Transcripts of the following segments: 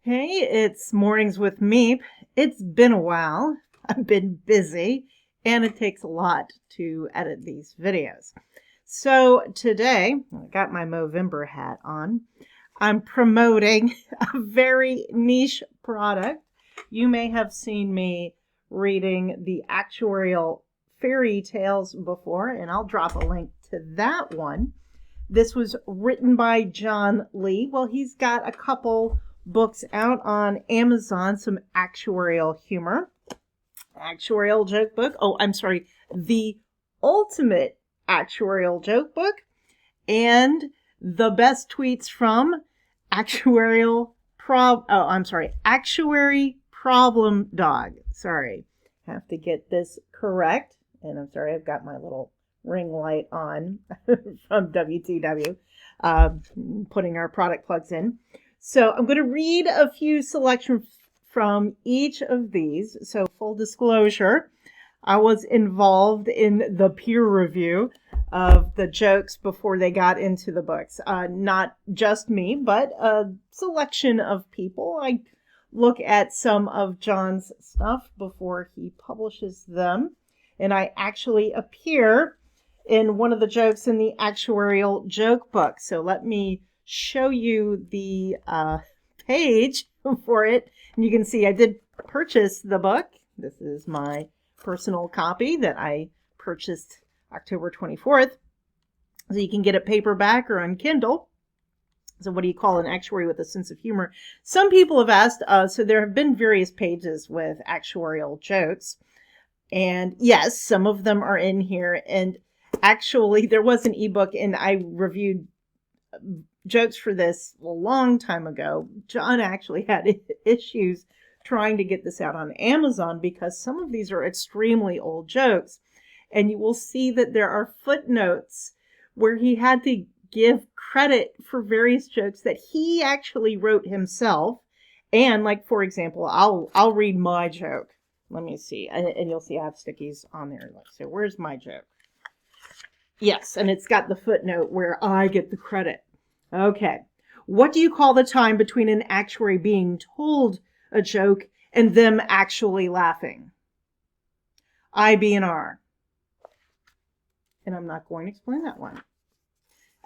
Hey, it's Mornings with Meep. It's been a while. I've been busy, and it takes a lot to edit these videos. So today, I got my Movember hat on. I'm promoting a very niche product. You may have seen me reading the Actuarial Fairy Tales before, and I'll drop a link to that one. This was written by John Lee. Well, he's got a couple books out on Amazon, some actuarial humor, actuarial joke book. Oh, I'm sorry, the ultimate actuarial joke book, and the best tweets from Actuary Problem Dog. Sorry, have to get this correct. And I'm sorry, I've got my little ring light on from WTW, putting our product plugs in. So I'm going to read a few selections from each of these. So full disclosure, I was involved in the peer review of the jokes before they got into the books. Not just me, but a selection of people. I look at some of John's stuff before he publishes them. And I actually appear in one of the jokes in the actuarial joke book. So let me show you the page for it. And you can see I did purchase the book. This is my personal copy that I purchased October 24th. So you can get it paperback or on Kindle. So what do you call an actuary with a sense of humor? Some people have asked, so there have been various pages with actuarial jokes. And yes, some of them are in here. And actually, there was an ebook, and I reviewed jokes for this a long time ago. John actually had issues trying to get this out on Amazon because some of these are extremely old jokes. And you will see that there are footnotes where he had to give credit for various jokes that he actually wrote himself. And like, for example, I'll read my joke. Let me see. And you'll see I have stickies on there. So where's my joke? Yes, and it's got the footnote where I get the credit. Okay. What do you call the time between an actuary being told a joke and them actually laughing? IBNR. And I'm not going to explain that one.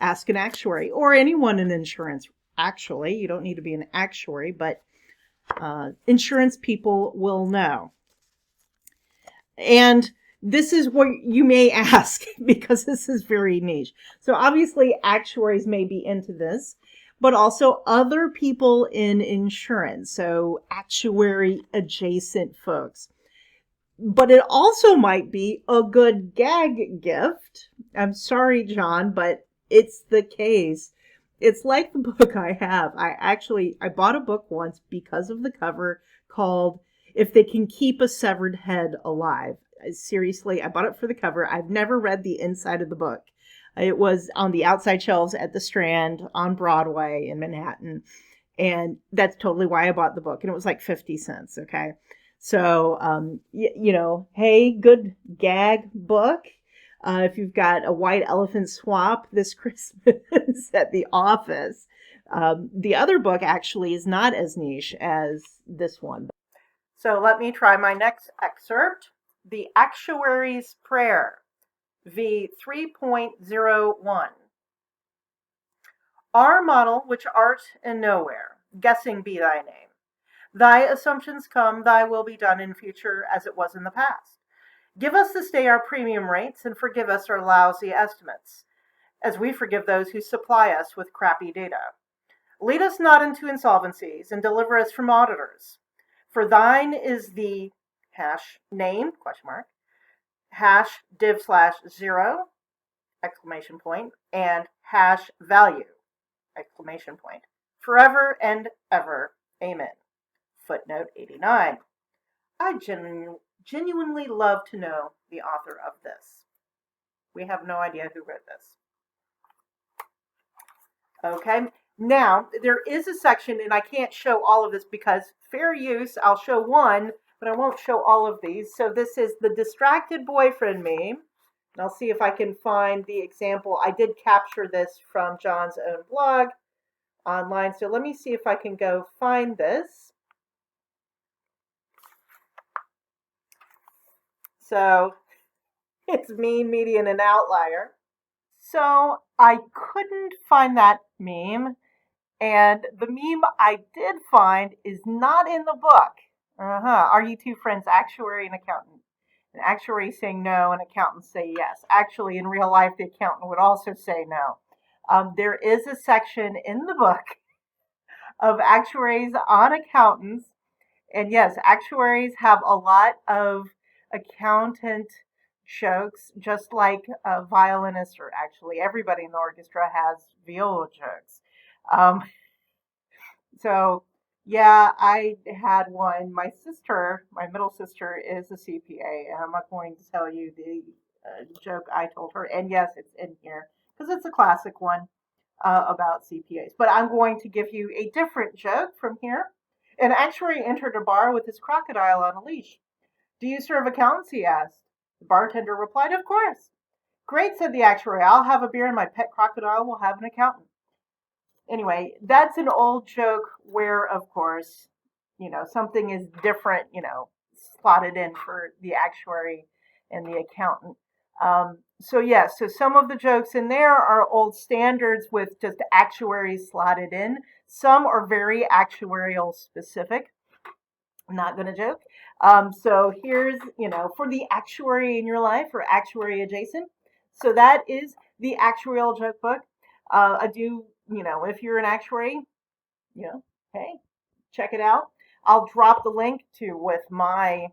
Ask an actuary or anyone in insurance. Actually, you don't need to be an actuary, but insurance people will know. And this is what you may ask because this is very niche. So obviously actuaries may be into this, but also other people in insurance. So actuary adjacent folks. But it also might be a good gag gift. I'm sorry, John, but it's the case. It's like the book I have. I bought a book once because of the cover called If They Can Keep a Severed Head Alive. Seriously, I bought it for the cover. I've never read the inside of the book. It was on the outside shelves at the Strand on Broadway in Manhattan. And that's totally why I bought the book. And it was like 50 cents, okay? So, hey, good gag book. If you've got a white elephant swap this Christmas at the office. The other book actually is not as niche as this one. So let me try my next excerpt. The Actuary's Prayer, V 3.01. Our model, which art and nowhere, guessing be thy name. Thy assumptions come, thy will be done in future as it was in the past. Give us this day our premium rates and forgive us our lousy estimates, as we forgive those who supply us with crappy data. Lead us not into insolvencies and deliver us from auditors. For thine is the #name, ? #div/0, ! And #value, ! Forever and ever. Amen. Footnote 89. I genuinely love to know the author of this. We have no idea who wrote this. Okay, now there is a section, and I can't show all of this because fair use, I'll show one, but I won't show all of these. So this is the distracted boyfriend meme. And I'll see if I can find the example. I did capture this from John's own blog. online. So let me see if I can go find this. So it's mean, median, and outlier. So I couldn't find that meme. And the meme I did find is not in the book. Are you two friends, actuary and accountant? An actuary saying no, and accountants say yes. Actually, in real life, the accountant would also say no. There is a section in the book of actuaries on accountants. And yes, actuaries have a lot of accountant jokes, just like violinists, or actually everybody in the orchestra has viola jokes. Um, so, yeah, I had one. My sister, my middle sister, is a CPA, and I'm not going to tell you the joke I told her. And yes, it's in here because it's a classic one about CPAs. But I'm going to give you a different joke from here. An actuary entered a bar with his crocodile on a leash. "Do you serve accountants?" he asked. The bartender replied, "Of course." "Great," said the actuary. "I'll have a beer and my pet crocodile will have an accountant." Anyway, that's an old joke where, of course, something is different, slotted in for the actuary and the accountant. So yes, so some of the jokes in there are old standards with just actuaries slotted in. Some are very actuarial specific. I'm not going to joke. So here's, for the actuary in your life or actuary adjacent. So that is the actuarial joke book. I do, if you're an actuary, hey, check it out. I'll drop the link to with my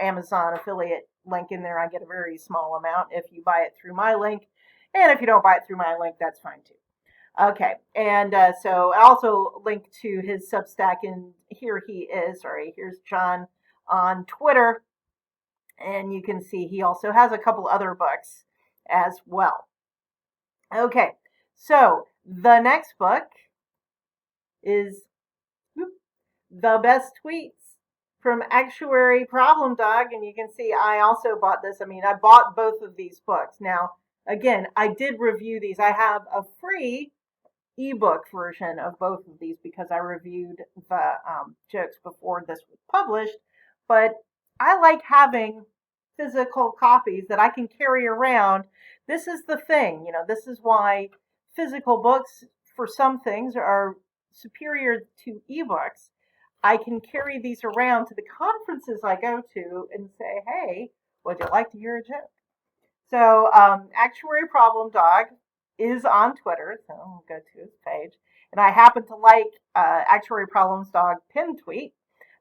Amazon affiliate link in there. I get a very small amount if you buy it through my link. And if you don't buy it through my link, that's fine too. Okay, and so I also link to his Substack, and here he is. Sorry, here's John on Twitter, and you can see he also has a couple other books as well. Okay, so the next book is The Best Tweets from Actuary Problem Dog, and you can see I also bought this. I mean, I bought both of these books. Now, again, I did review these. I have a free ebook version of both of these because I reviewed the jokes before this was published. But I like having physical copies that I can carry around. This is the thing, this is why physical books for some things are superior to ebooks. I can carry these around to the conferences I go to and say, hey, would you like to hear a joke? So, Actuary Problem Dog is on Twitter, so I'll go to his page. And I happen to like Actuary Problems Dog pinned tweet.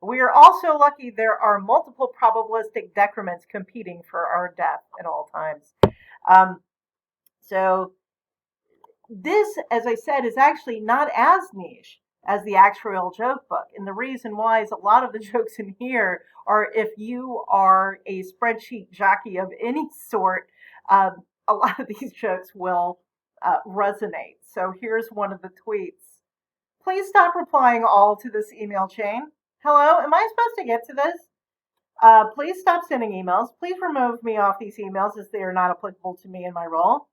We are also lucky there are multiple probabilistic decrements competing for our death at all times. So this, as I said, is actually not as niche as the actuarial joke book. And the reason why is a lot of the jokes in here are if you are a spreadsheet jockey of any sort, a lot of these jokes will resonate. So here's one of the tweets. Please stop replying all to this email chain. Hello, am I supposed to get to this? Please stop sending emails. Please remove me off these emails as they are not applicable to me and my role.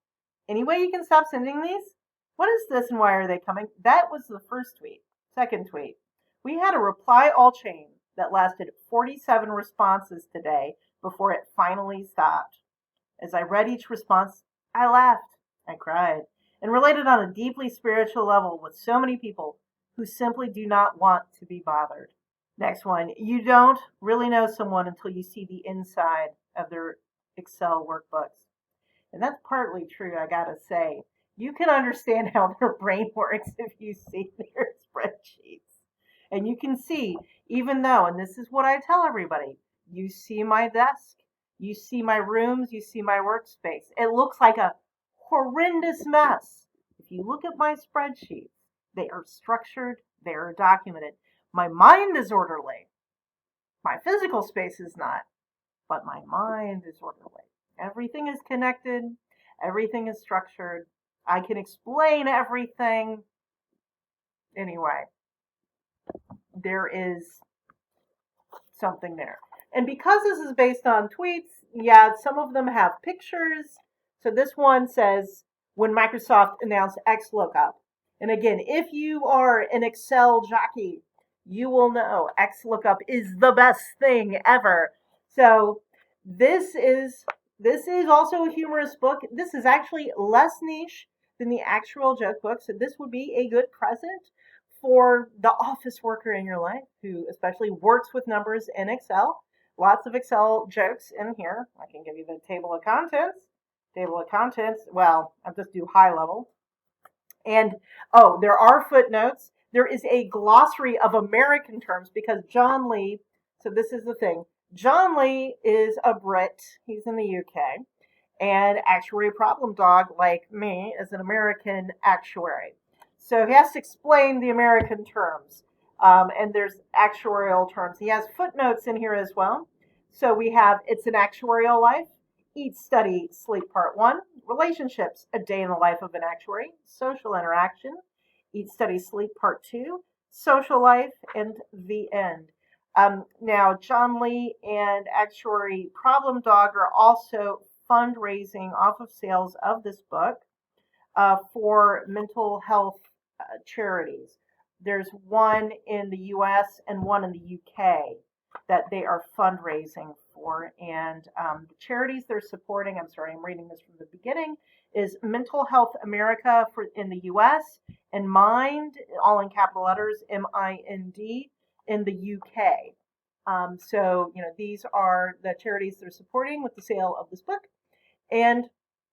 Any way you can stop sending these? What is this and why are they coming? That was the first tweet. Second tweet. We had a reply all chain that lasted 47 responses today before it finally stopped. As I read each response, I laughed, I cried, and related on a deeply spiritual level with so many people who simply do not want to be bothered. Next one. You don't really know someone until you see the inside of their Excel workbooks. And that's partly true, I gotta say. You can understand how their brain works if you see their spreadsheets. And you can see, even though, and this is what I tell everybody, you see my desk, you see my rooms, you see my workspace. It looks like a horrendous mess. If you look at my spreadsheets, they are structured, they are documented. My mind is orderly. My physical space is not, but my mind is orderly. Everything is connected. Everything is structured. I can explain everything. Anyway, there is something there. And because this is based on tweets, yeah, some of them have pictures. So this one says, when Microsoft announced XLOOKUP, And again, if you are an Excel jockey, you will know XLOOKUP is the best thing ever. So this is also a humorous book. This is actually less niche than the actual joke book. So this would be a good present for the office worker in your life who especially works with numbers in Excel. Lots of Excel jokes in here. I can give you the table of contents. Table of contents. Well, I'll just do high level. And oh, there are footnotes. There is a glossary of American terms because John Lee, so this is the thing. John Lee is a Brit. He's in the UK. And Actuary Problem Dog, like me, is an American actuary. So he has to explain the American terms. And there's actuarial terms. He has footnotes in here as well. So we have It's an Actuarial Life, Eat, Study, Sleep Part 1, Relationships, A Day in the Life of an Actuary, Social Interaction, Eat, Study, Sleep Part 2, Social Life, and The End. Now, John Lee and Actuary Problem Dog are also fundraising off of sales of this book for mental health charities. There's one in the US and one in the UK that they are fundraising for. And the charities they're supporting, I'm sorry, I'm reading this from the beginning, is Mental Health America in the US and Mind, all in capital letters, MIND, in the UK. So, these are the charities they're supporting with the sale of this book. And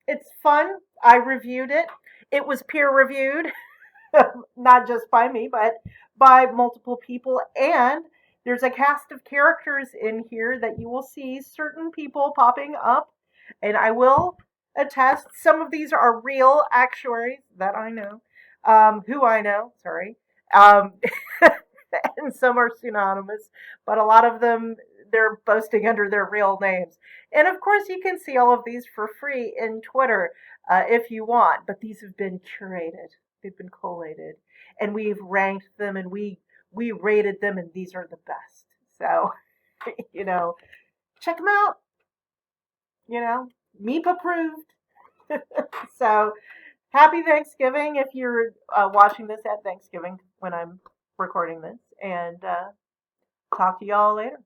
it's fun. I reviewed it. It was peer reviewed, not just by me, but by multiple people. And there's a cast of characters in here that you will see certain people popping up. And I will attest, some of these are real actuaries that I know, who I know, sorry. Um, and some are synonymous, but a lot of them, they're posting under their real names. And of course, you can see all of these for free in Twitter if you want, but these have been curated, they've been collated, and we've ranked them and we rated them, and these are the best. So, check them out. MEP approved. So, happy Thanksgiving if you're watching this at Thanksgiving when I'm recording this, and talk to y'all later.